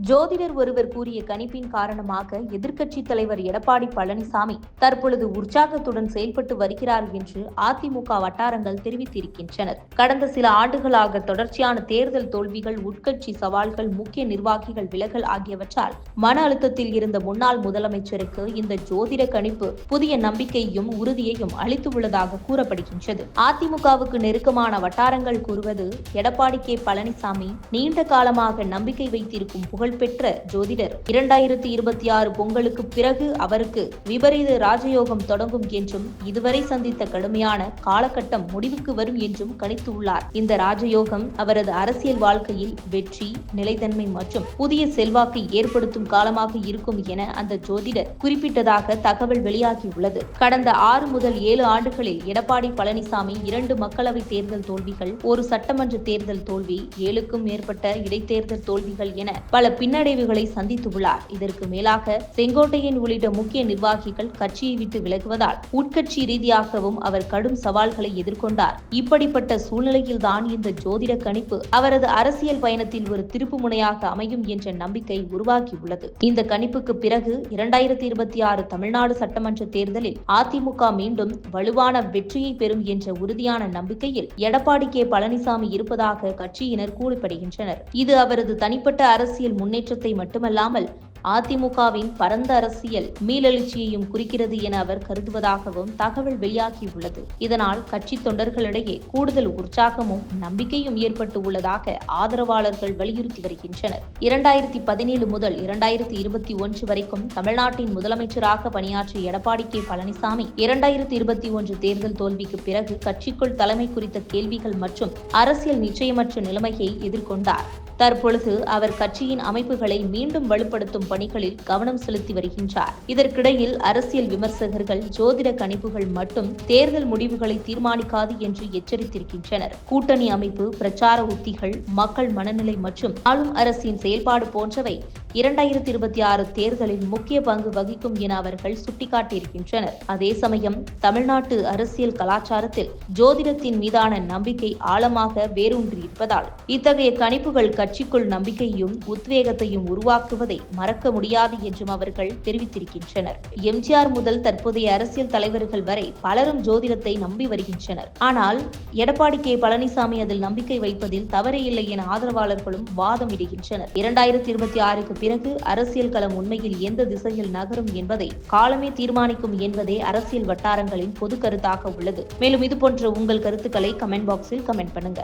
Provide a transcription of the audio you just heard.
ஜோதிடர் ஒருவர் கூறிய கணிப்பின் காரணமாக எதிர்க்கட்சித் தலைவர் எடப்பாடி பழனிசாமி தற்பொழுது உற்சாகத்துடன் செயல்பட்டு வருகிறார் என்று அதிமுக வட்டாரங்கள் தெரிவித்திருக்கின்றனர். கடந்த சில ஆண்டுகளாக தொடர்ச்சியான தேர்தல் தோல்விகள், உட்கட்சி சவால்கள், முக்கிய நிர்வாகிகள் விலகல் ஆகியவற்றால் மன அழுத்தத்தில் இருந்த முன்னாள் முதலமைச்சருக்கு இந்த ஜோதிட கணிப்பு புதிய நம்பிக்கையையும் உறுதியையும் அளித்துள்ளதாக கூறப்படுகின்றது. அதிமுகவுக்கு நெருக்கமான வட்டாரங்கள் கூறுவது, எடப்பாடி கே பழனிசாமி நீண்ட காலமாக நம்பிக்கை வைத்திருக்கும் புகழ்பெற்ற ஜோதிடர் 2026 பொங்கலுக்கு பிறகு அவருக்கு விபரீத ராஜயோகம் தொடங்கும் என்றும், இதுவரை சந்தித்த கடுமையான காலகட்டம் முடிவுக்கு வரும் என்றும் கணித்துள்ளார். இந்த ராஜயோகம் அவரது அரசியல் வாழ்க்கையில் வெற்றி, நிலைத்தன்மை மற்றும் புதிய செல்வாக்கை ஏற்படுத்தும் காலமாக இருக்கும் என அந்த ஜோதிடர் குறிப்பிட்டதாக தகவல் வெளியாகியுள்ளது. கடந்த 6 முதல் 7 ஆண்டுகளில் எடப்பாடி பழனிசாமி 2 மக்களவை தேர்தல் தோல்விகள், 1 சட்டமன்ற தேர்தல் தோல்வி, 7க்கும் மேற்பட்ட இடைத்தேர்தல் தோல்விகள் என பல பின்னடைவுகளை சந்தித்துள்ளார். இதற்கு மேலாக செங்கோட்டையன் உள்ளிட்ட முக்கிய நிர்வாகிகள் கட்சியை விட்டு விலகுவதால் உட்கட்சி ரீதியாகவும் அவர் கடும் சவால்களை எதிர்கொண்டார். இப்படிப்பட்ட சூழ்நிலையில்தான் இந்த ஜோதிட கணிப்பு அவரது அரசியல் பயணத்தில் ஒரு திருப்பு முனையாக அமையும் என்ற நம்பிக்கை உருவாகியுள்ளது. இந்த கணிப்புக்கு பிறகு 2026 தமிழ்நாடு சட்டமன்ற தேர்தலில் அதிமுக மீண்டும் வலுவான வெற்றியை பெறும் என்ற உறுதியான நம்பிக்கையில் எடப்பாடி கே பழனிசாமி இருப்பதாக கட்சியினர் கூறப்படுகின்றனர். இது அவரது தனிப்பட்ட அரசியல் முன்னேற்றத்தை மட்டுமல்லாமல் அதிமுகவின் பரந்த அரசியல் மீளெழுச்சியையும் குறிக்கிறது என அவர் கருதுவதாகவும் தகவல் வெளியாகியுள்ளது. இதனால் கட்சி தொண்டர்களிடையே கூடுதல் உற்சாகமும் நம்பிக்கையும் ஏற்பட்டு உள்ளதாக ஆதரவாளர்கள் வலியுறுத்தி வருகின்றனர். 2017 முதல் 2021 வரைக்கும் தமிழ்நாட்டின் முதலமைச்சராக பணியாற்றிய எடப்பாடி கே பழனிசாமி 2021 தேர்தல் தோல்விக்கு பிறகு கட்சிக்குள் தலைமை குறித்த கேள்விகள் மற்றும் அரசியல் நிச்சயமற்ற நிலைமையை எதிர்கொண்டார். தற்பொழுது அவர் கட்சியின் அமைப்புகளை மீண்டும் வலுப்படுத்தும் பணிகளில் கவனம் செலுத்தி வருகின்றார். இதற்கிடையில் அரசியல் விமர்சகர்கள் ஜோதிட கணிப்புகள் மட்டும் தேர்தல் முடிவுகளை தீர்மானிக்காது என்று எச்சரித்திருக்கின்றனர். கூட்டணி அமைப்பு, பிரச்சார உத்திகள், மக்கள் மனநிலை மற்றும் ஆளும் அரசின் செயல்பாடு போன்றவை 2026 தேர்தலில் முக்கிய பங்கு வகிக்கும் என அவர்கள் சுட்டிக்காட்டியிருக்கின்றனர். அதே சமயம் தமிழ்நாட்டு அரசியல் கலாச்சாரத்தில் ஜோதிடத்தின் மீதான நம்பிக்கை ஆழமாக வேரூன்றியிருப்பதால் இத்தகைய கணிப்புகள் கட்சிக்குள் நம்பிக்கையும் உத்வேகத்தையும் உருவாக்குவதை மறக்க முடியாது என்றும் அவர்கள் தெரிவித்திருக்கின்றனர். எம்ஜிஆர் முதல் தற்போதைய அரசியல் தலைவர்கள் வரை பலரும் ஜோதிடத்தை நம்பி வருகின்றனர். ஆனால் எடப்பாடி கே பழனிசாமி அதில் நம்பிக்கை வைப்பதில் தவறே இல்லை என ஆதரவாளர்களும் வாதமிடுகின்றனர். 2026க்கு பிறகு அரசியல் களம் உண்மையில் எந்த திசையில் நகரும் என்பதை காலமே தீர்மானிக்கும் என்பதே அரசியல் வட்டாரங்களின் பொது கருத்தாக உள்ளது. மேலும் இதுபோன்ற உங்கள் கருத்துக்களை கமெண்ட் பாக்ஸில் கமெண்ட் பண்ணுங்க.